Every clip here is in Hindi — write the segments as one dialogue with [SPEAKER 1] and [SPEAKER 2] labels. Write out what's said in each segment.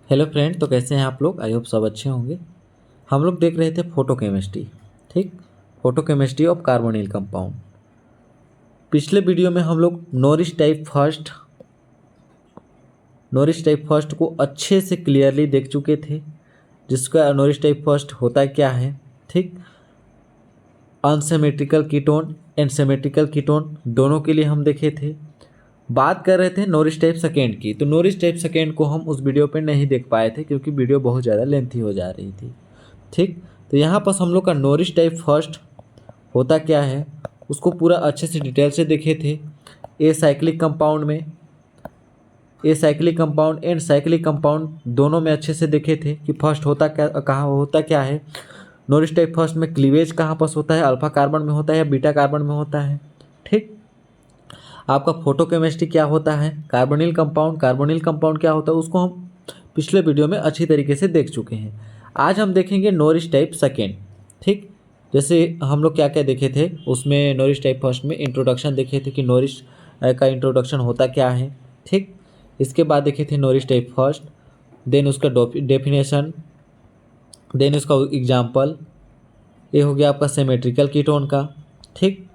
[SPEAKER 1] हेलो फ्रेंड, तो कैसे हैं आप लोग। आई होप सब अच्छे होंगे। हम लोग देख रहे थे फोटोकेमिस्ट्री। ठीक, फोटोकेमिस्ट्री ऑफ कार्बोनिल कंपाउंड। पिछले वीडियो में हम लोग नॉरिस टाइप फर्स्ट को अच्छे से क्लियरली देख चुके थे, जिसका नॉरिस टाइप फर्स्ट होता क्या है। ठीक, unsymmetrical ketone and symmetrical ketone दोनों के लिए हम देखे थे। बात कर रहे थे नॉरिस टाइप सेकेंड की, तो नॉरिस टाइप सेकेंड को हम उस वीडियो पे नहीं देख पाए थे क्योंकि वीडियो बहुत ज़्यादा लेंथी हो जा रही थी। ठीक, तो यहाँ पर हम लोग का नॉरिस टाइप फर्स्ट होता क्या है उसको पूरा अच्छे से डिटेल से देखे थे। A cyclic compound and cyclic compound दोनों में अच्छे से देखे थे कि फर्स्ट होता क्या, कहाँ होता क्या है। नॉरिस टाइप फर्स्ट में क्लीवेज कहाँ पर होता है, अल्फा कार्बन में होता है या बीटा कार्बन में होता है। ठीक, आपका फोटोकेमिस्ट्री क्या होता है, कार्बोनिल कंपाउंड क्या होता है उसको हम पिछले वीडियो में अच्छी तरीके से देख चुके हैं। आज हम देखेंगे नॉरिस टाइप सेकेंड। ठीक, जैसे हम लोग क्या क्या देखे थे उसमें नॉरिस टाइप फर्स्ट में इंट्रोडक्शन देखे थे कि नॉरिस का इंट्रोडक्शन होता क्या है। ठीक, इसके बाद देखे थे नॉरिस टाइप फर्स्ट, देन उसका डेफिनेशन, देन उसका एग्जाम्पल। ये हो गया आपका सिमेट्रिकल कीटोन का। ठीक,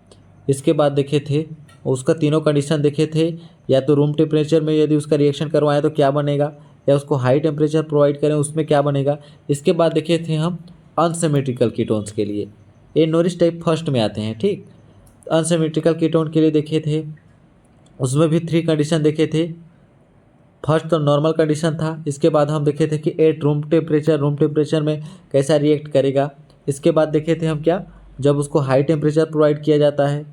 [SPEAKER 1] इसके बाद देखे थे उसका तीनों कंडीशन देखे थे, या तो रूम टेम्परेचर में यदि उसका रिएक्शन करवाएं तो क्या बनेगा, या उसको हाई टेम्परेचर प्रोवाइड करें उसमें क्या बनेगा। इसके बाद देखे थे हम अनसिमेट्रिकल कीटोन्स के लिए, ये नॉरिस टाइप फर्स्ट में आते हैं। ठीक, अनसिमेट्रिकल कीटोन के लिए देखे थे, उसमें भी 3 कंडीशन देखे थे। फर्स्ट तो नॉर्मल कंडीशन था, इसके बाद हम देखे थे कि एट रूम टेम्परेचर में कैसा रिएक्ट करेगा। इसके बाद देखे थे हम क्या, जब उसको हाई टेम्परेचर प्रोवाइड किया जाता है।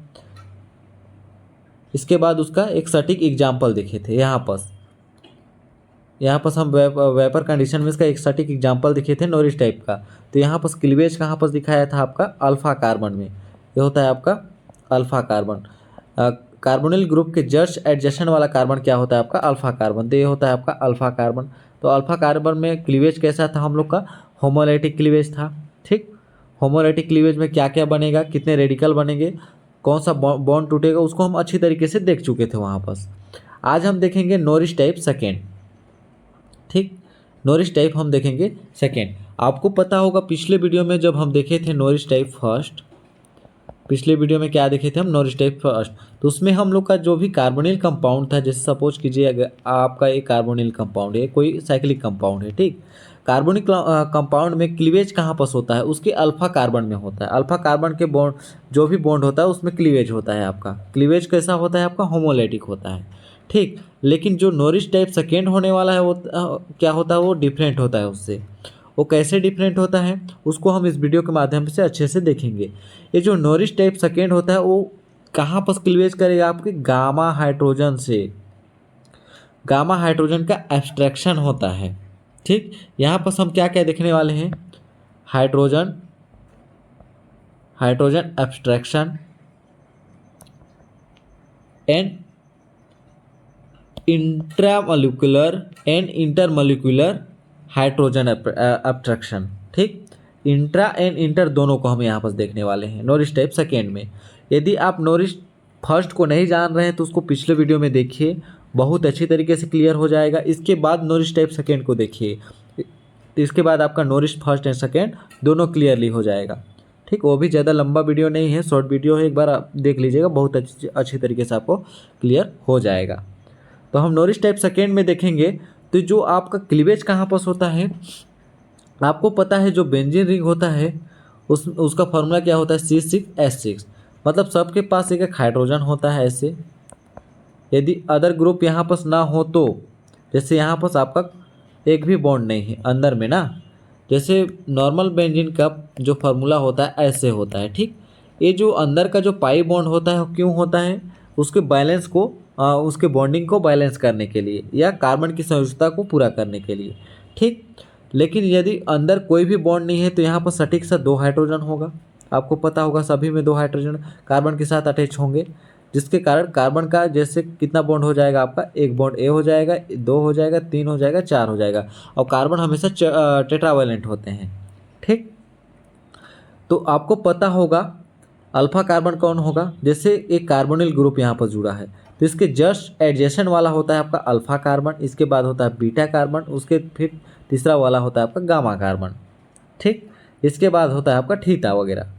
[SPEAKER 1] इसके बाद उसका एक सटीक एग्जाम्पल देखे थे। यहाँ पर हम वेपर कंडीशन में इसका एक सटीक एग्जाम्पल देखे थे नॉरिस टाइप का। तो यहाँ पर क्लीवेज कहाँ पर दिखाया था आपका अल्फा कार्बन में, ये होता है आपका अल्फा कार्बन। कार्बोनिल ग्रुप के जस्ट एडजेसेंट वाला कार्बन क्या होता है आपका अल्फा कार्बन, तो ये होता है आपका अल्फा कार्बन। तो अल्फा कार्बन में क्लीवेज कैसा था हम लोग का, होमोलाइटिक क्लीवेज था। ठीक, होमोलाइटिक क्लीवेज में क्या क्या बनेगा, कितने रेडिकल बनेंगे, कौन सा बॉन्ड टूटेगा, उसको हम अच्छी तरीके से देख चुके थे वहाँ पर। आज हम देखेंगे नॉरिस टाइप सेकेंड। ठीक, नॉरिस टाइप हम देखेंगे सेकेंड। आपको पता होगा पिछले वीडियो में जब हम देखे थे नॉरिस टाइप फर्स्ट, पिछले वीडियो में क्या देखे थे हम नॉरिस टाइप फर्स्ट, तो उसमें हम लोग का जो भी कार्बोनिल कंपाउंड था, जैसे सपोज कीजिए अगर आपका एक कार्बोनिल कंपाउंड है, कोई साइक्लिक कंपाउंड है। ठीक, कार्बोनिक कंपाउंड में क्लीवेज कहाँ पर होता है, उसके अल्फा कार्बन में होता है। अल्फा कार्बन के बॉन्ड जो भी बॉन्ड होता है उसमें क्लीवेज होता है आपका। क्लीवेज कैसा होता है आपका, होमोलाइटिक होता है। ठीक, लेकिन जो नॉरिस टाइप सेकेंड होने वाला है वो क्या होता है, वो डिफरेंट होता है उससे। वो कैसे डिफरेंट होता है उसको हम इस वीडियो के माध्यम से अच्छे से देखेंगे। ये जो नॉरिस टाइप सेकेंड होता है वो कहाँ पर क्लीवेज करेगा, आपके गामा हाइड्रोजन से। गामा हाइड्रोजन का एब्स्ट्रैक्शन होता है। ठीक, यहाँ पर हम क्या क्या देखने वाले हैं, hydrogen hydrogen abstraction and intramolecular and intermolecular hydrogen abstraction. ठीक, इंट्रा एंड इंटर दोनों को हम यहाँ पर देखने वाले हैं नॉरिस टाइप सेकेंड में। यदि आप नॉरिस फर्स्ट को नहीं जान रहे हैं तो उसको पिछले वीडियो में देखिए, बहुत अच्छी तरीके से क्लियर हो जाएगा। इसके बाद नॉरिस टाइप सेकेंड को देखिए, इसके बाद आपका नॉरिस फर्स्ट एंड सेकेंड दोनों क्लियरली हो जाएगा। ठीक, वो भी ज़्यादा लंबा वीडियो नहीं है, शॉर्ट वीडियो है, एक बार आप देख लीजिएगा, बहुत अच्छी तरीके से आपको क्लियर हो जाएगा। तो हम नॉरिस टाइप सेकेंड में देखेंगे। तो जो आपका क्लीवेज कहाँ पर होता है, आपको पता है जो बेंजीन रिंग होता है उसका फॉर्मूला क्या होता है, C6H6। मतलब सबके पास एक एक हाइड्रोजन होता है ऐसे। यदि अदर ग्रुप यहाँ पर ना हो तो, जैसे यहाँ पर आपका एक भी बॉन्ड नहीं है अंदर में ना, जैसे नॉर्मल बेंजीन का जो फार्मूला होता है ऐसे होता है। ठीक, ये जो अंदर का जो पाई बॉन्ड होता है क्यों होता है, उसके बैलेंस को उसके बॉन्डिंग को बैलेंस करने के लिए या कार्बन की संयोजकता को पूरा करने के लिए। ठीक, लेकिन यदि अंदर कोई भी बॉन्ड नहीं है तो यहाँ पर सटीक सा 2 हाइड्रोजन होगा। आपको पता होगा सभी में 2 हाइड्रोजन कार्बन के साथ अटैच होंगे, जिसके कारण कार्बन का जैसे कितना बॉन्ड हो जाएगा आपका, एक बॉन्ड ए हो जाएगा, 2 हो जाएगा, 3 हो जाएगा, 4 हो जाएगा। और कार्बन हमेशा टेट्रावैलेंट होते हैं। ठीक, तो आपको पता होगा अल्फा कार्बन कौन होगा, जैसे एक कार्बोनिल ग्रुप यहाँ पर जुड़ा है तो इसके जस्ट एडजेसेंट वाला होता है आपका अल्फा कार्बन, इसके बाद होता है बीटा कार्बन, उसके फिर तीसरा वाला होता है आपका गामा कार्बन। ठीक, इसके बाद होता है आपका थीटा वगैरह।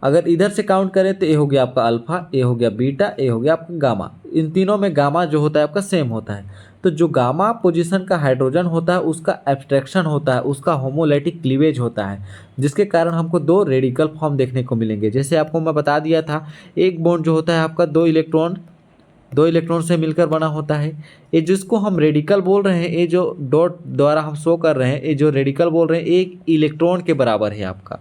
[SPEAKER 1] अगर इधर से काउंट करें तो ए हो गया आपका अल्फा, ए हो गया बीटा, ए हो गया आपका गामा। इन तीनों में गामा जो होता है आपका सेम होता है। तो जो गामा पोजीशन का हाइड्रोजन होता है उसका एब्स्ट्रैक्शन होता है, उसका होमोलैटिक क्लीवेज होता है, जिसके कारण हमको दो रेडिकल फॉर्म देखने को मिलेंगे। जैसे आपको मैं बता दिया था, एक बॉन्ड जो होता है आपका दो इलेक्ट्रॉन से मिलकर बना होता है। ये जिसको हम रेडिकल बोल रहे हैं, ये जो डॉट द्वारा हम शो कर रहे हैं, ये जो रेडिकल बोल रहे हैं एक इलेक्ट्रॉन के बराबर है आपका।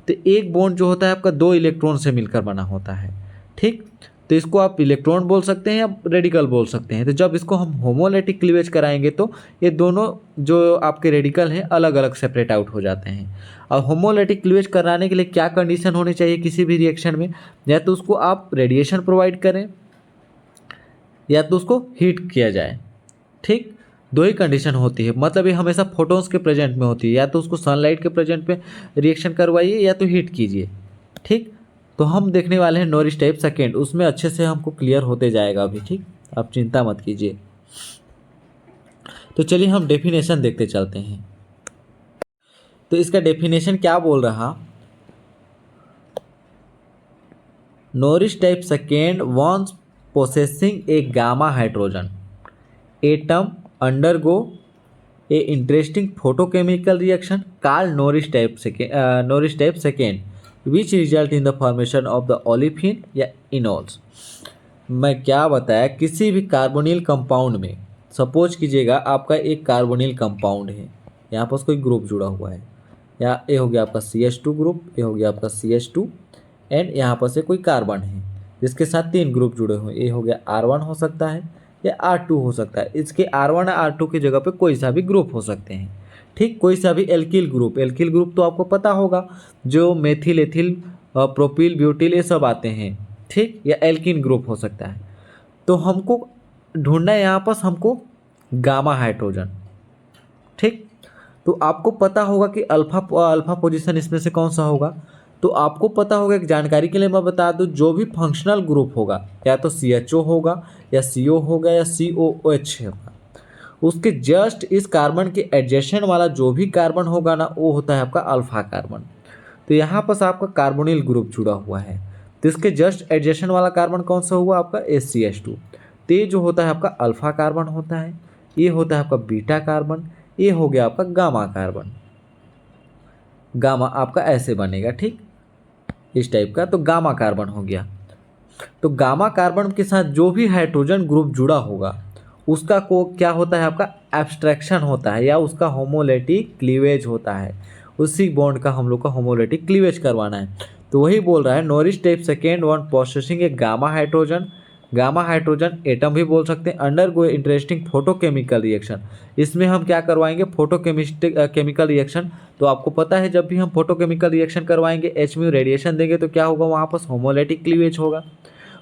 [SPEAKER 1] तो एक बॉन्ड जो होता है आपका दो इलेक्ट्रॉन से मिलकर बना होता है। ठीक, तो इसको आप इलेक्ट्रॉन बोल सकते हैं या रेडिकल बोल सकते हैं। तो जब इसको हम होमोलैटिक क्लीवेज कराएंगे तो ये दोनों जो आपके रेडिकल हैं अलग अलग सेपरेट आउट हो जाते हैं। और होमोलैटिक क्लीवेज कराने के लिए क्या कंडीशन होनी चाहिए किसी भी रिएक्शन में, या तो उसको आप रेडिएशन प्रोवाइड करें या तो उसको हीट किया जाए। ठीक, दो ही कंडीशन होती है, मतलब ये हमेशा फोटोन्स के प्रेजेंट में होती है, या तो उसको सनलाइट के प्रेजेंट में रिएक्शन करवाइए या तो हीट कीजिए। ठीक, तो हम देखने वाले हैं नॉरिस टाइप सेकेंड, उसमें अच्छे से हमको क्लियर होते जाएगा अभी। ठीक, आप चिंता मत कीजिए। तो चलिए हम डेफिनेशन देखते चलते हैं। तो इसका डेफिनेशन क्या बोल रहा, Norrish type second ones possessing a gamma hydrogen atom undergo a interesting photochemical reaction called Norris type second which result in the formation of the olefin या enols। मैं क्या बताया, किसी भी कार्बोनिल कंपाउंड में सपोज कीजिएगा आपका एक कार्बोनिल कंपाउंड है, यहाँ पर कोई ग्रुप जुड़ा हुआ है, या ये हो गया आपका CH2 ग्रुप, ये हो गया आपका CH2 एंड यहाँ पर से कोई कार्बन है जिसके साथ तीन ग्रुप जुड़े हुए, ये हो गया R1 हो सकता है या R2 हो सकता है। इसके R1 या R2 की जगह पे कोई सा भी ग्रुप हो सकते हैं। ठीक, कोई सा भी एल्किल ग्रुप तो आपको पता होगा, जो मेथिल एथिल प्रोपिल ब्यूटिल ये सब आते हैं। ठीक, या एल्किन ग्रुप हो सकता है। तो हमको ढूंढना है यहाँ पर हमको गामा हाइड्रोजन। ठीक, तो आपको पता होगा कि अल्फा पोजीशन इसमें से कौन सा होगा। तो आपको पता होगा, एक जानकारी के लिए मैं बता दूं, जो भी फंक्शनल ग्रुप होगा या तो CHO होगा या CO होगा या COOH होगा, उसके जस्ट इस कार्बन के एडजेसेंट वाला जो भी कार्बन होगा ना, वो होता है आपका अल्फा कार्बन। तो यहाँ पर आपका कार्बोनिल ग्रुप जुड़ा हुआ है, तो इसके जस्ट एडजेसेंट वाला कार्बन कौन सा हुआ आपका HCH2। तो ये जो होता है आपका अल्फा कार्बन होता है, ये होता है आपका बीटा कार्बन, ये हो गया आपका गामा कार्बन। गामा आपका ऐसे बनेगा। ठीक, इस टाइप का, तो गामा कार्बन हो गया। तो गामा कार्बन के साथ जो भी हाइड्रोजन ग्रुप जुड़ा होगा उसका को क्या होता है आपका एब्स्ट्रैक्शन होता है, या उसका होमोलैटिक क्लीवेज होता है। उसी बॉन्ड का हम लोग का होमोलैटिक क्लीवेज करवाना है। तो वही बोल रहा है, Norrish type second one processing a gamma hydrogen atom भी बोल सकते हैं, undergo interesting photochemical reaction. इसमें हम क्या करवाएंगे, केमिकल रिएक्शन। तो आपको पता है जब भी हम फोटोकेमिकल रिएक्शन करवाएंगे HMU रेडिएशन देंगे तो क्या होगा, वहाँ पर होमोलैटिक क्लीवेज होगा।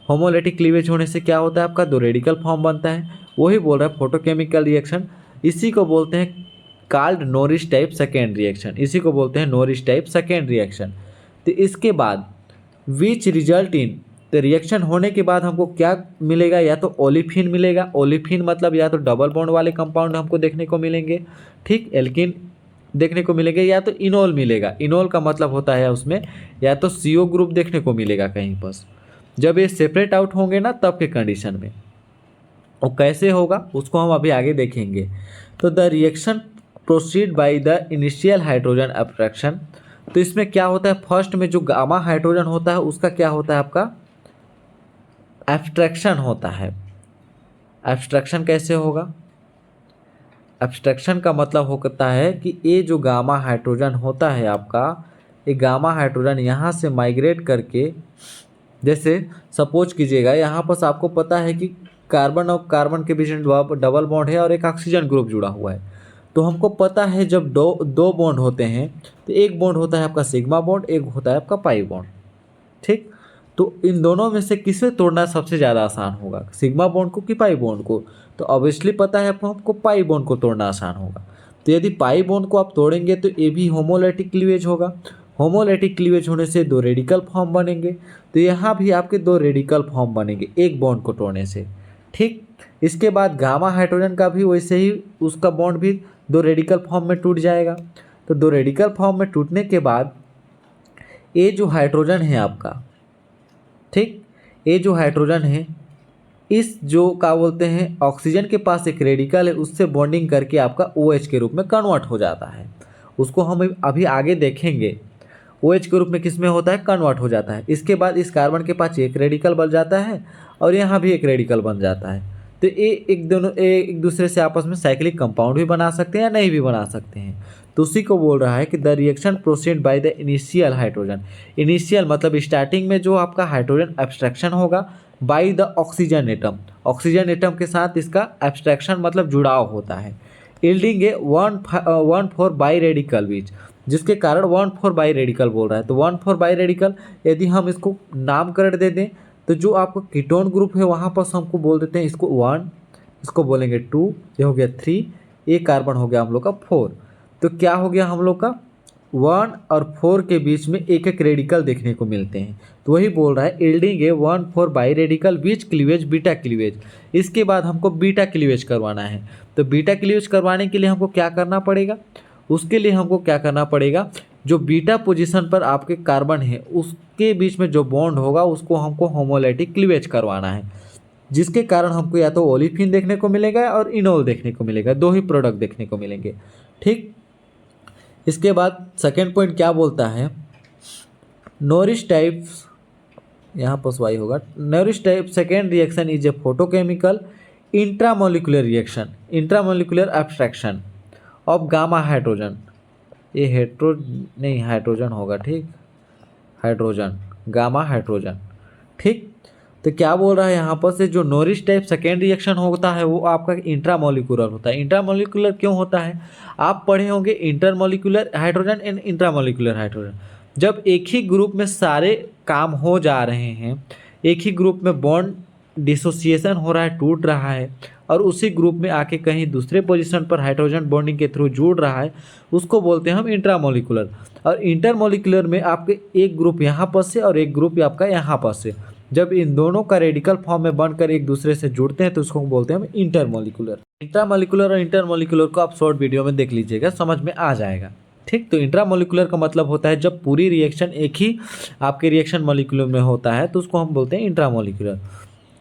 [SPEAKER 1] होमोलैटिक क्लीवेज होने से क्या होता है आपका दो रेडिकल फॉर्म बनता है, वही बोल रहा है फोटोकेमिकल रिएक्शन। इसी को बोलते हैं called Norris type second reaction, इसी को बोलते हैं नॉरिस टाइप सेकेंड रिएक्शन। तो इसके बाद विच रिजल्ट इन, तो रिएक्शन होने के बाद हमको क्या मिलेगा, या तो ओलिफिन मिलेगा। ओलिफिन मतलब या तो डबल बॉन्ड वाले कंपाउंड हमको देखने को मिलेंगे, ठीक, एल्किन देखने को मिलेंगे, या तो इनोल मिलेगा। इनोल का मतलब होता है उसमें या तो CO ग्रुप देखने को मिलेगा कहीं पर। जब ये सेपरेट आउट होंगे ना तब के कंडीशन में, और कैसे होगा उसको हम अभी आगे देखेंगे। तो the reaction proceed by the initial hydrogen attraction. तो इसमें क्या होता है, फर्स्ट में जो गामा हाइड्रोजन होता है उसका क्या होता है आपका एब्स्ट्रैक्शन होता है। एब्स्ट्रैक्शन कैसे होगा, एब्स्ट्रैक्शन का मतलब होता है कि ये जो गामा हाइड्रोजन होता है आपका, ये गामा हाइड्रोजन यहाँ से माइग्रेट करके, जैसे सपोज कीजिएगा यहाँ पर आपको पता है कि कार्बन और कार्बन के बीच में डबल बॉन्ड है और एक ऑक्सीजन ग्रुप जुड़ा हुआ है। तो हमको पता है जब दो बॉन्ड होते हैं तो एक बॉन्ड होता है आपका सिग्मा बॉन्ड, एक होता है आपका पाई बॉन्ड। ठीक, तो इन दोनों में से किसे तोड़ना सबसे ज़्यादा आसान होगा, सिग्मा बॉन्ड को कि पाई बॉन्ड को। तो ऑब्वियसली पता है आपको पाई बॉन्ड को तोड़ना आसान होगा। तो यदि पाई बॉन्ड को आप तोड़ेंगे तो ये भी होमोलैटिक क्लीवेज होगा। होमोलैटिक क्लीवेज होने से दो रेडिकल फॉर्म बनेंगे। तो यहाँ भी आपके दो रेडिकल फॉर्म बनेंगे एक बॉन्ड को तोड़ने से। ठीक, इसके बाद गामा हाइड्रोजन का भी वैसे ही उसका बॉन्ड भी दो रेडिकल फॉर्म में टूट जाएगा। तो दो रेडिकल फॉर्म में टूटने के बाद ये जो हाइड्रोजन है आपका, ठीक, ये जो हाइड्रोजन है इस जो क्या बोलते हैं ऑक्सीजन के पास एक रेडिकल है उससे बॉन्डिंग करके आपका OH के रूप में कन्वर्ट हो जाता है। उसको हम अभी आगे देखेंगे। OH के रूप में किस में होता है, कन्वर्ट हो जाता है। इसके बाद इस कार्बन के पास एक रेडिकल बन जाता है और यहाँ भी एक रेडिकल बन जाता है। तो ये एक दूसरे से आपस में साइक्लिक कंपाउंड भी बना सकते हैं या नहीं भी बना सकते हैं। तो उसी को बोल रहा है कि the reaction proceed by the initial hydrogen. Initial मतलब स्टार्टिंग में जो आपका हाइड्रोजन एब्स्ट्रैक्शन होगा by the oxygen atom. Oxygen atom के साथ इसका एब्स्ट्रैक्शन मतलब जुड़ाव होता है। यील्डिंग ए 1,4 बाई रेडिकल बीच, जिसके कारण 1,4 बाई रेडिकल बोल रहा है। तो 1,4 बाई रेडिकल यदि हम इसको नामकरण दे दें तो जो आपका कीटोन ग्रुप है वहाँ पर हमको बोल देते हैं इसको 1, इसको बोलेंगे 2, ये हो गया 3, ये कार्बन हो गया हम लोग का 4। तो क्या हो गया हम लोग का 1 और 4 के बीच में एक एक रेडिकल देखने को मिलते हैं। तो वही बोल रहा है yielding A 1,4 by radical beach cleavage beta cleavage. इसके बाद हमको बीटा क्लीवेज करवाना है। तो बीटा क्लीवेज करवाने के लिए हमको क्या करना पड़ेगा, उसके लिए हमको क्या करना पड़ेगा, जो बीटा पोजीशन पर आपके कार्बन है उसके बीच में जो बॉन्ड होगा उसको हमको होमोलाइटिक क्लीवेज करवाना है, जिसके कारण हमको या तो ओलिफिन देखने को मिलेगा और इनोल देखने को मिलेगा, दो ही प्रोडक्ट देखने को मिलेंगे। ठीक, इसके बाद सेकेंड पॉइंट क्या बोलता है, नोरिश टाइप्स, यहाँ पर वाई होगा, Norrish type second reaction is a photochemical intramolecular reaction, intramolecular abstraction of gamma hydrogen. ये हाइड्रोजन होगा, ठीक, हाइड्रोजन, गामा हाइड्रोजन। ठीक, तो क्या बोल रहा है यहाँ पर से जो नोरिश टाइप सेकेंड रिएक्शन होता है वो आपका इंट्रामोलिकुलर होता है। इंट्रामोलिकुलर क्यों होता है, आप पढ़े होंगे intermolecular hydrogen and intramolecular hydrogen. जब एक ही ग्रुप में सारे काम हो जा रहे हैं, एक ही ग्रुप में बॉन्ड डिसोसिएशन हो रहा है, टूट रहा है, और उसी ग्रुप में आके कहीं दूसरे पोजीशन पर हाइड्रोजन बॉन्डिंग के थ्रू जुड़ रहा है, उसको बोलते हैं हम इंट्रामोलिकुलर। और इंटरमोलिकुलर में आपके एक ग्रुप यहाँ पर से और एक ग्रुप आपका यहाँ पर से, जब इन दोनों का रेडिकल फॉर्म में बनकर एक दूसरे से जुड़ते हैं तो उसको बोलते हैं हम इंटरमोलिकुलर। इंट्रामोलिकुलर और इंटरमोलिकुलर को आप शॉर्ट वीडियो में देख लीजिएगा, समझ में आ जाएगा। ठीक, तो इंट्रामोलिकुलर का मतलब होता है जब पूरी रिएक्शन एक ही आपके रिएक्शन मॉलिक्यूल में होता है तो उसको हम बोलते हैं इंट्रामोलिकुलर।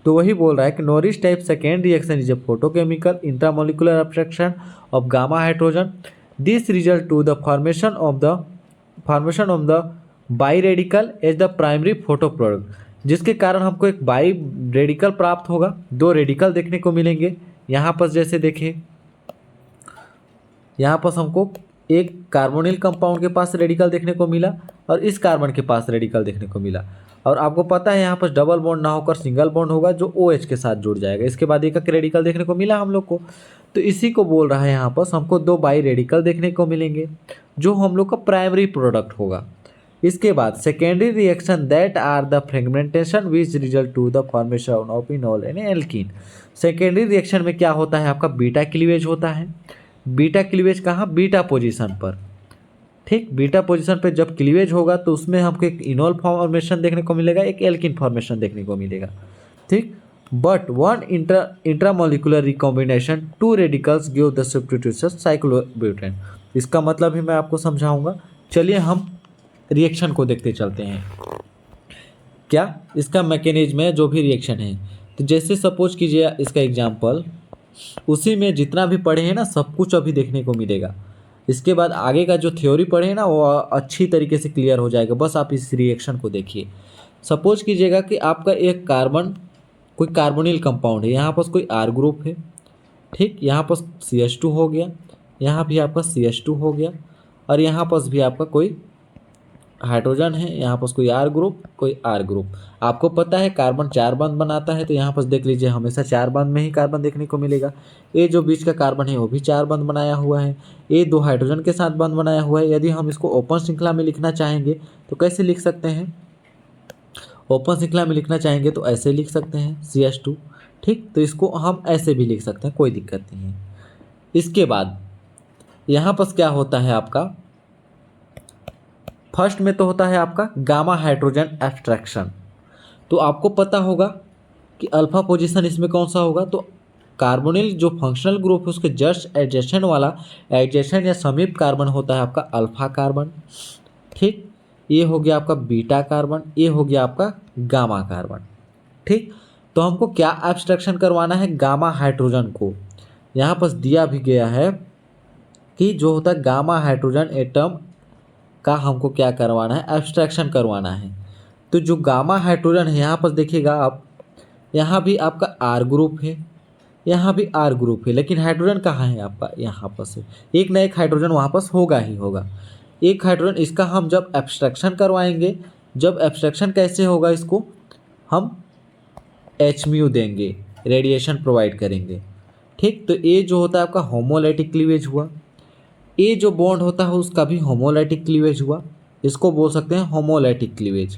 [SPEAKER 1] तो वही बोल रहा है कि Norrish type second reaction is a photochemical intramolecular abstraction of gamma hydrogen. This result to the formation of the biradical as the primary photo product, जिसके कारण हमको एक बाई रेडिकल प्राप्त होगा, दो रेडिकल देखने को मिलेंगे। यहाँ पर जैसे देखें, यहाँ पर हमको एक कार्बोनिल कंपाउंड के पास रेडिकल देखने को मिला और इस कार्बन के पास रेडिकल देखने को मिला। और आपको पता है यहाँ पर डबल बॉन्ड ना होकर सिंगल बॉन्ड होगा जो OH के साथ जुड़ जाएगा। इसके बाद एक रेडिकल देखने को मिला हम लोग को, तो इसी को बोल रहा है यहाँ पर हमको दो बाई रेडिकल देखने को मिलेंगे जो हम लोग का प्राइमरी प्रोडक्ट होगा। इसके बाद secondary reaction that are the fragmentation which result to the formation of enol and alkene. Secondary reaction में क्या होता है, आपका बीटा क्लीवेज होता है। बीटा क्लीवेज कहाँ, बीटा पोजीशन पर। ठीक, बीटा पोजीशन पे जब क्लीवेज होगा तो उसमें हमको एक इनोल फॉर्मेशन देखने को मिलेगा, एक एल्किन फॉर्मेशन देखने को मिलेगा। ठीक, but one intramolecular recombination two radicals give the substitution cyclobutane. इसका मतलब भी मैं आपको समझाऊंगा। चलिए हम रिएक्शन को देखते चलते हैं, क्या इसका मैकेनिज्म है जो भी रिएक्शन है। तो जैसे सपोज कीजिए इसका एग्जाम्पल, उसी में जितना भी पढ़े हैं ना सब कुछ अभी देखने को मिलेगा। इसके बाद आगे का जो थ्योरी पढ़े हैं ना वो अच्छी तरीके से क्लियर हो जाएगा, बस आप इस रिएक्शन को देखिए। सपोज कीजिएगा कि आपका एक कार्बन कोई कार्बोनिल कंपाउंड है, यहाँ पर कोई R ग्रुप है। ठीक, यहाँ पर CH2 हो गया, यहाँ भी आपका CH2 हो गया, और यहाँ पर भी आपका कोई हाइड्रोजन है, यहाँ पर कोई R ग्रुप, कोई R ग्रुप। आपको पता है कार्बन 4 बंध बनाता है, तो यहाँ पर देख लीजिए हमेशा 4 बंध में ही कार्बन देखने को मिलेगा। ये जो बीच का कार्बन है वो भी 4 बंध बनाया हुआ है, ये 2 हाइड्रोजन के साथ बंध बनाया हुआ है। यदि हम इसको ओपन श्रृंखला में लिखना चाहेंगे तो कैसे लिख सकते हैं, ओपन श्रृंखला में लिखना चाहेंगे तो ऐसे लिख सकते हैं CH2। ठीक, तो इसको हम ऐसे भी लिख सकते हैं, कोई दिक्कत नहीं है। इसके बाद यहाँ पर क्या होता है आपका, फर्स्ट में तो होता है आपका गामा हाइड्रोजन एब्स्ट्रैक्शन। तो आपको पता होगा कि अल्फा पोजीशन इसमें कौन सा होगा। तो कार्बोनिल जो फंक्शनल ग्रुप है उसके जस्ट एडजेसेंट वाला एडजेसेंट या समीप कार्बन होता है आपका अल्फा कार्बन। ठीक, ये हो गया आपका बीटा कार्बन, ये हो गया आपका गामा कार्बन। ठीक, तो हमको क्या एब्स्ट्रैक्शन करवाना है, गामा हाइड्रोजन को। यहाँ पर दिया भी गया है कि जो होता है गामा हाइड्रोजन एटम का हमको क्या करवाना है, एब्स्ट्रैक्शन करवाना है। तो जो गामा हाइड्रोजन है यहाँ पर देखिएगा आप, यहाँ भी आपका आर ग्रुप है, यहाँ भी आर ग्रुप है, लेकिन हाइड्रोजन कहाँ है आपका, यहाँ पर से एक ना एक हाइड्रोजन वहाँ पर होगा ही होगा। एक हाइड्रोजन इसका हम जब एब्स्ट्रैक्शन करवाएंगे, जब एब्स्ट्रैक्शन कैसे होगा, इसको हम एच म्यू देंगे, रेडिएशन प्रोवाइड करेंगे। ठीक, तो ये जो होता है आपका होमोलाइटिक क्लीवेज हुआ। ये जो बॉन्ड होता है उसका भी होमोलाइटिक क्लीवेज हुआ, इसको बोल सकते हैं होमोलाइटिक क्लीवेज।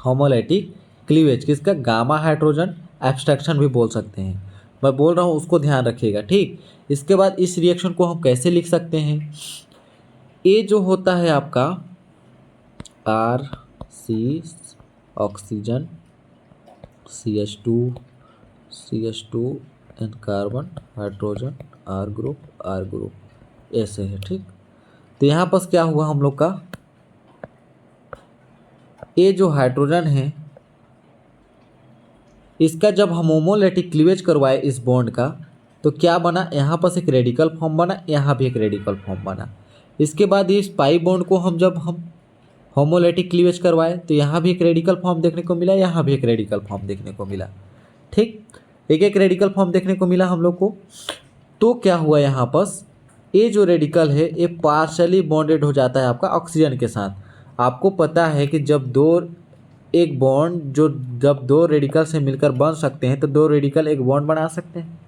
[SPEAKER 1] होमोलाइटिक क्लीवेज किसका, गामा हाइड्रोजन एब्स्ट्रैक्शन भी बोल सकते हैं, मैं बोल रहा हूँ उसको ध्यान रखिएगा। ठीक, इसके बाद इस रिएक्शन को हम कैसे लिख सकते हैं, ये जो होता है आपका R C oxygen CH2 and carbon hydrogen R group ऐसे है। ठीक, तो यहाँ पर क्या हुआ हम लोग का, ये जो हाइड्रोजन है इसका जब हम होमोलैटिक क्लीवेज करवाए इस बॉन्ड का, तो क्या बना, यहाँ पर एक रेडिकल फॉर्म बना, यहाँ भी एक रेडिकल फॉर्म बना। इसके बाद इस पाई बॉन्ड को जब हम होमोलैटिक क्लीवेज करवाए तो यहाँ भी एक रेडिकल फॉर्म देखने को मिला, यहाँ भी एक रेडिकल फॉर्म देखने को मिला। ठीक, एक एक रेडिकल फॉर्म देखने को मिला हम लोग को। तो क्या हुआ यहाँ पर, ये जो रेडिकल है ये पार्शली बॉन्डेड हो जाता है आपका ऑक्सीजन के साथ। आपको पता है कि एक बॉन्ड जो जब दो रेडिकल से मिलकर बन सकते हैं तो दो रेडिकल एक बॉन्ड बना सकते हैं,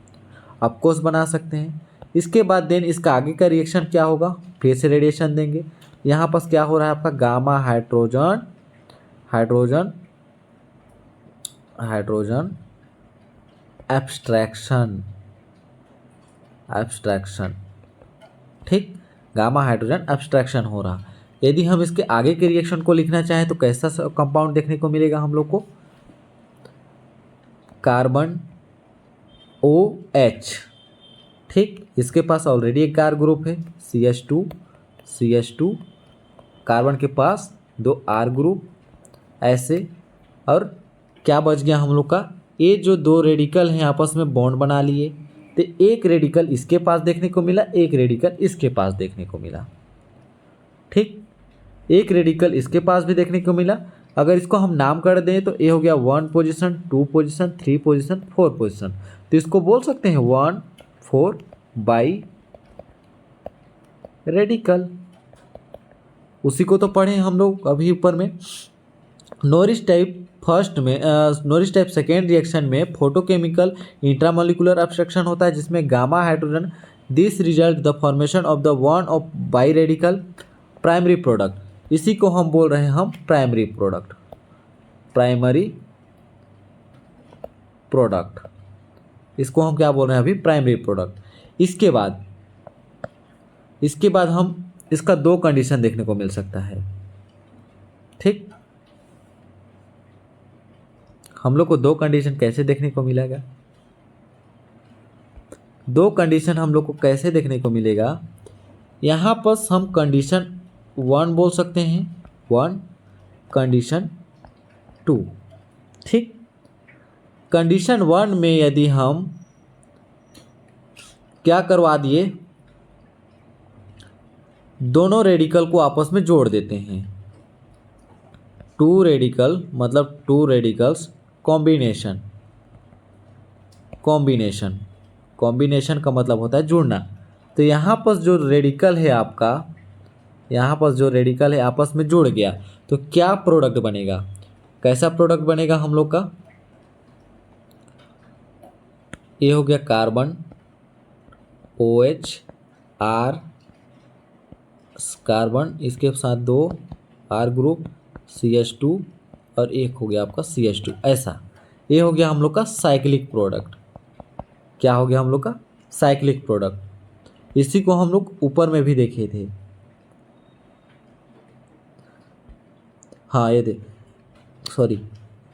[SPEAKER 1] ऑफकोर्स बना सकते हैं। इसके बाद देन इसका आगे का रिएक्शन क्या होगा, फिर से रेडिएशन देंगे। यहाँ पर क्या हो रहा है आपका gamma hydrogen hydrogen hydrogen abstraction. ठीक, गामा हाइड्रोजन एब्स्ट्रैक्शन हो रहा। यदि हम इसके आगे के रिएक्शन को लिखना चाहें तो कैसा कंपाउंड देखने को मिलेगा हम लोग को, कार्बन OH। ठीक, इसके पास ऑलरेडी एक कार ग्रुप है CH2 कार्बन के पास दो R ग्रुप ऐसे, और क्या बच गया हम लोग का, ये जो दो रेडिकल हैं आपस में बॉन्ड बना लिए, तो एक रेडिकल इसके पास देखने को मिला, एक रेडिकल इसके पास देखने को मिला। ठीक, एक रेडिकल इसके पास भी देखने को मिला। अगर इसको हम नाम कर दें तो ये हो गया 1 पोजीशन, 2 पोजीशन, 3 पोजीशन, 4 पोजीशन। तो इसको बोल सकते हैं 1 4 बाई रेडिकल। उसी को तो पढ़े हम लोग अभी ऊपर में। नॉरिस टाइप सेकेंड रिएक्शन में फोटोकेमिकल इंट्रामोलिकुलर एब्स्ट्रैक्शन होता है जिसमें gamma hydrogen this result the formation of the one of by radical primary product. इसी को हम बोल रहे हैं हम प्राइमरी प्रोडक्ट। इसको हम क्या बोल रहे हैं अभी, प्राइमरी प्रोडक्ट। इसके बाद हम इसका दो कंडीशन देखने को मिल सकता है। ठीक, हम लोग को दो कंडीशन कैसे देखने को मिलेगा, दो कंडीशन हम लोग को कैसे देखने को मिलेगा, यहाँ पर हम कंडीशन 1 बोल सकते हैं, 1 कंडीशन 2। ठीक, कंडीशन 1 में यदि हम क्या करवा दिए, दोनों रेडिकल को आपस में जोड़ देते हैं, 2 रेडिकल मतलब 2 रेडिकल्स कॉम्बिनेशन का मतलब होता है जुड़ना। तो यहाँ पर जो रेडिकल है आपका, यहाँ पर जो रेडिकल है आपस में जुड़ गया तो क्या प्रोडक्ट बनेगा, कैसा प्रोडक्ट बनेगा हम लोग का, ये हो गया कार्बन OH R कार्बन, इसके साथ दो R ग्रुप CH2 और एक हो गया आपका CH2। ऐसा ये हो गया हम लोग का साइक्लिक प्रोडक्ट। क्या हो गया हम लोग का, साइक्लिक प्रोडक्ट। इसी को हम लोग ऊपर में भी देखे थे। हाँ ये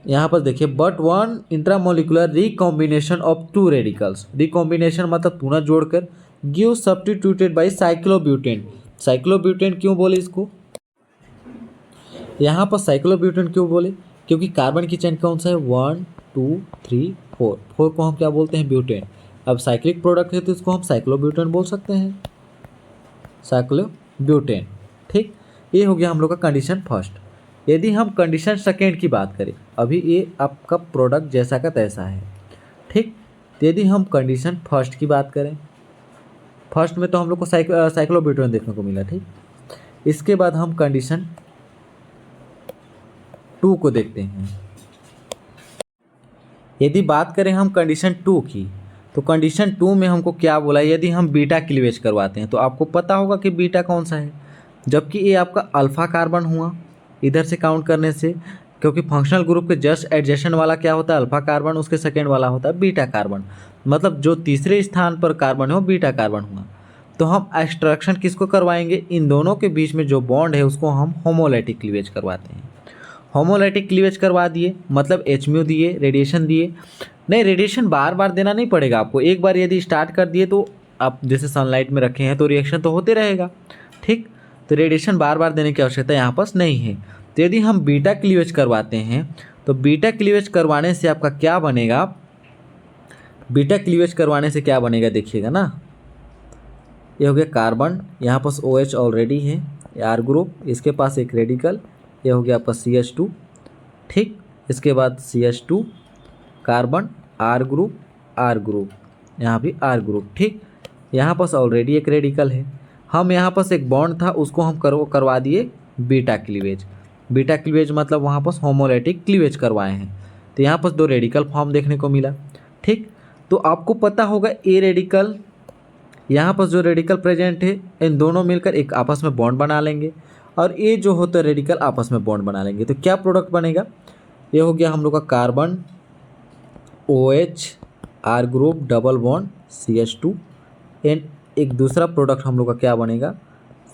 [SPEAKER 1] यहाँ पर देखिए, but one intramolecular recombination of two radicals, recombination मतलब तुना जोड़कर, give substituted by cyclobutane. Cyclobutane क्यों बोले इसको, यहाँ पर साइक्लोब्यूटेन क्यों बोले, क्योंकि कार्बन की चेन कौन सा है, 1 2 3 4, 4 को हम क्या बोलते हैं, ब्यूटेन। अब साइक्लिक प्रोडक्ट है तो इसको हम साइक्लोब्यूटेन बोल सकते हैं, साइक्लोब्यूटेन। ठीक, ये हो गया हम लोग का कंडीशन फर्स्ट। यदि हम कंडीशन सेकेंड की बात करें, अभी ये आपका प्रोडक्ट जैसा का तैसा है, ठीक। तो यदि हम कंडीशन फर्स्ट की बात करें, फर्स्ट में तो हम लोग को साइक्लोब्यूटेन देखने को मिला, ठीक। इसके बाद हम कंडीशन 2 को देखते हैं। यदि बात करें हम कंडीशन 2 की, तो कंडीशन 2 में हमको क्या बोला, यदि हम बीटा क्लीवेज करवाते हैं तो आपको पता होगा कि बीटा कौन सा है, जबकि ये आपका अल्फा कार्बन हुआ इधर से काउंट करने से, क्योंकि फंक्शनल ग्रुप के जस्ट एडजेसेंट वाला क्या होता है, अल्फा कार्बन, उसके सेकेंड वाला होता है बीटा कार्बन, मतलब जो तीसरे स्थान पर कार्बन है वो बीटा कार्बन हुआ। तो हम एक्सट्रैक्शन किसको करवाएंगे, इन दोनों के बीच में जो बॉन्ड है उसको हम होमोलाइटिक क्लीवेज करवाते हैं। होमोलाइटिक क्लीवेज करवा दिए मतलब एचम्यू दिए, रेडिएशन दिए, नहीं रेडिएशन बार बार देना नहीं पड़ेगा आपको, एक बार यदि स्टार्ट कर दिए तो आप जैसे सनलाइट में रखे हैं तो रिएक्शन तो होते रहेगा, ठीक। तो रेडिएशन बार बार देने की आवश्यकता यहाँ पर नहीं है। तो यदि हम बीटा क्लीवेज करवाते हैं तो बीटा क्लीवेज करवाने से आपका क्या बनेगा, बीटा क्लीवेज करवाने से क्या बनेगा देखिएगा ना, ये हो गया कार्बन, यहाँ पर OH ऑलरेडी है, R ग्रुप, इसके पास एक रेडिकल, ये हो गया आपका CH2, ठीक। इसके बाद CH2 कार्बन, R ग्रुप, यहाँ भी R ग्रुप, ठीक। यहाँ पास ऑलरेडी एक रेडिकल है, हम यहाँ पास एक बॉन्ड था उसको हम करवा दिए बीटा क्लीवेज। बीटा क्लीवेज मतलब वहाँ पास होमोलाइटिक क्लीवेज करवाए हैं, तो यहाँ पास 2 रेडिकल फॉर्म देखने को मिला, ठीक। तो आपको पता होगा ए रेडिकल, यहाँ पर जो रेडिकल प्रेजेंट है इन दोनों मिलकर एक आपस में बॉन्ड बना लेंगे, और ये जो होता है रेडिकल आपस में बॉन्ड बना लेंगे, तो क्या प्रोडक्ट बनेगा, ये हो गया हम लोग का carbon OH R group double bond CH2, and एक दूसरा प्रोडक्ट हम लोग का क्या बनेगा,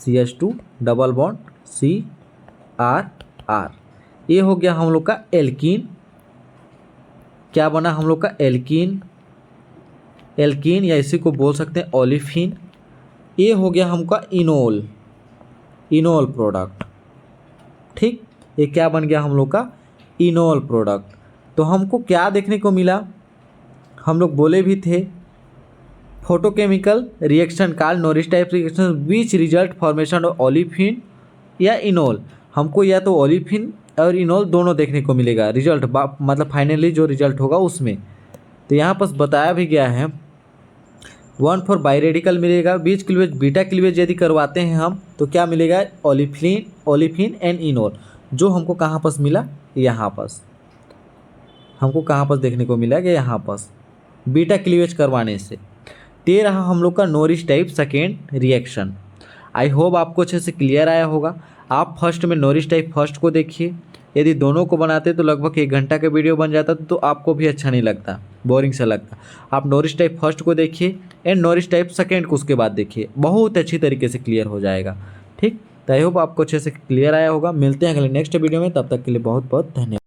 [SPEAKER 1] CH2 डबल बॉन्ड CR। ये हो गया हम लोग का एल्कीन, क्या बना हम लोग का एल्कीन, एल्कीन या इसी को बोल सकते हैं ओलिफिन। ये हो गया हमका इनोल, इनोल प्रोडक्ट, ठीक। ये क्या बन गया हम लोग का इनोल प्रोडक्ट। तो हमको क्या देखने को मिला, हम लोग बोले भी थे photochemical reaction called Norris type reaction which result formation of olefin या इनोल, हमको या तो ओलिफिन और इनोल दोनों देखने को मिलेगा रिजल्ट, मतलब फाइनली जो रिजल्ट होगा उसमें। तो यहाँ पर बताया भी गया है 1 फॉर बाईरेडिकल मिलेगा, बीच क्लीवेज बीटा क्लीवेज यदि करवाते हैं हम तो क्या मिलेगा, ओलिफिन एंड इनोल, जो हमको कहाँ पास मिला, यहाँ पास हमको कहाँ पास देखने को मिला कि यहाँ पास बीटा क्लीवेज करवाने से। ते रहा हम लोग का Norris type second reaction. I hope आपको अच्छे से क्लियर आया होगा। आप फर्स्ट में नॉरिस टाइप फर्स्ट को देखिए, यदि दोनों को बनाते तो लगभग 1 घंटा का वीडियो बन जाता, तो आपको भी अच्छा नहीं लगता, बोरिंग सा लगता। आप नॉरिस टाइप फर्स्ट को देखिए एंड नॉरिस टाइप सेकेंड को उसके बाद देखिए, बहुत अच्छी तरीके से क्लियर हो जाएगा, ठीक। तो आई होप आपको अच्छे से क्लियर आया होगा। मिलते हैं अगले नेक्स्ट वीडियो में, तब तक के लिए बहुत बहुत धन्यवाद।